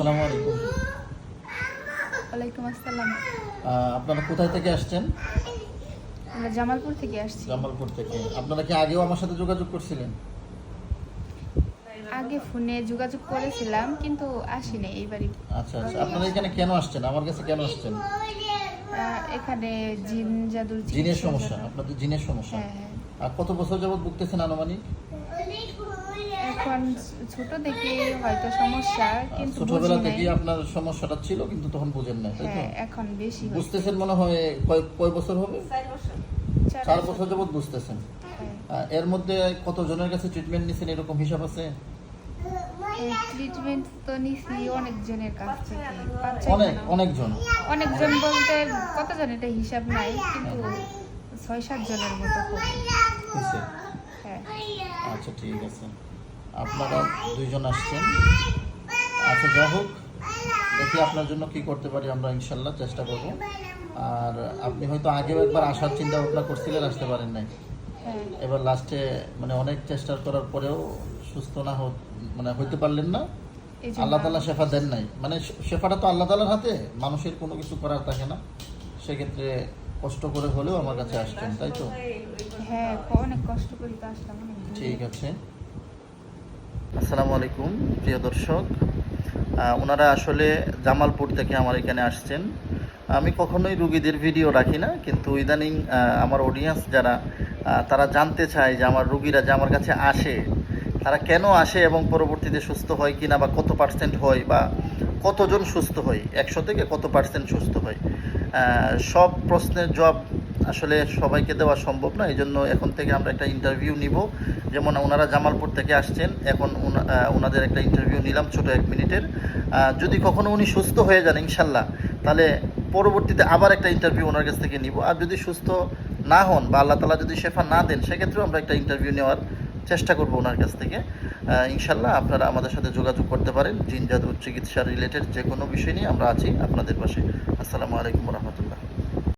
আসসালামু আলাইকুম। ওয়ালাইকুম আসসালাম। আপনারা কোথায় থেকে আসছেন? আমরা জামালপুর থেকে আসছি। জামালপুর থেকে। আপনারা কি আগেও আমার সাথে যোগাযোগ করছিলেন? আগে ফোনে যোগাযোগ করেছিলাম কিন্তু আসিনি এইবারই। আচ্ছা আচ্ছা, আপনারা এখানে কেন আসছেন, আমার কাছে কেন আসছেন? এখানে জিন জাদুর জিনের চিকিৎসার সমস্যা, জন্য। আপনাদের জিনের সমস্যা। হ্যাঁ হ্যাঁ। আর কত বছর যাবত ভুগতেছেন আনুমানিক? এখন ছোট থেকে হয়তো সমস্যা কিন্তু ছোটবেলা বুঝি নাই। থেকেই আপনার সমস্যাটা ছিল কিন্তু তখন বুঝেন না, তাই তো? হ্যাঁ এখন বেশি হচ্ছে। বুঝতেছেন মনে হয় কয় বছর হবে? 4 বছর যাবত বুঝতেছেন। হ্যাঁ। এর মধ্যে কতজনের কাছে ট্রিটমেন্ট নিছেন এরকম হিসাব আছে? ট্রিটমেন্ট তো নিছি অনেকজনের কাছ থেকে। অনেকজন। অনেকজন বলতে কতজন এটা হিসাব নাই কিন্তু 6-7 জনের মতো হবে। হয়েছে? হ্যাঁ। আচ্ছা ঠিক আছে, আপনারা 2 জন আসছেন। আচ্ছা যাই হোক, দেখি আপনার জন্য কি করতে পারি আমরা, ইনশাল্লাহ চেষ্টা করব। আর আপনি হয়তো আগেও একবার আসার চিন্তা ভাবনা করছিলেন, আসতে পারেন নাই। হ্যাঁ। এবার লাস্টে মানে অনেক চেষ্টা করার পরেও সুস্থ না মানে হইতে পারলেন না। এইজন্য আল্লাহ তাআলা শেফা দেন নাই, মানে শেফাটা তো আল্লাহ তাআলার হাতে, মানুষের কোনো কিছু করার থাকে না। সেক্ষেত্রে কষ্ট করে হলেও আমার কাছে আসছেন, তাই তো? হ্যাঁ অনেক কষ্ট করে তো আসলাম অনেক দূরে। ঠিক আছে। আসসালামু আলাইকুম প্রিয় দর্শক, ওনারা আসলে জামালপুর থেকে আমার এখানে আসছেন। আমি কখনোই রুগীদের ভিডিও রাখি না, কিন্তু ইদানিং আমার অডিয়েন্স যারা তারা জানতে চায় যে আমার রুগীরা যে আমার কাছে আসে তারা কেন আসে এবং পরবর্তীতে সুস্থ হয় কিনা, বা কত পার্সেন্ট হয়, বা কতজন সুস্থ হয়, 100 থেকে কত পার্সেন্ট সুস্থ হয়। সব প্রশ্নের জবাব আসলে সবাইকে দেওয়া সম্ভব না, এই জন্য এখন থেকে আমরা একটা ইন্টারভিউ নিব। যেমন ওনারা জামালপুর থেকে আসছেন, এখন ওনাদের একটা ইন্টারভিউ নিলাম ছোট 1 মিনিটের। যদি কখনো উনি সুস্থ হয়ে যান ইনশাল্লাহ, তাহলে পরবর্তীতে আবার একটা ইন্টারভিউ ওনার কাছ থেকে নিব। আর যদি সুস্থ না হন বা আল্লাহ তাআলা যদি শেফা না দেন, সেক্ষেত্রেও আমরা একটা ইন্টারভিউ নেওয়ার চেষ্টা করব ওনার কাছ থেকে। ইনশাল্লাহ আপনারা আমাদের সাথে যোগাযোগ করতে পারেন, জিন জাদুর চিকিৎসা রিলেটেড যে কোনো বিষয় নিয়ে আমরা আছি আপনাদের পাশে। আসসালামু আলাইকুম রহমতুল্লাহ।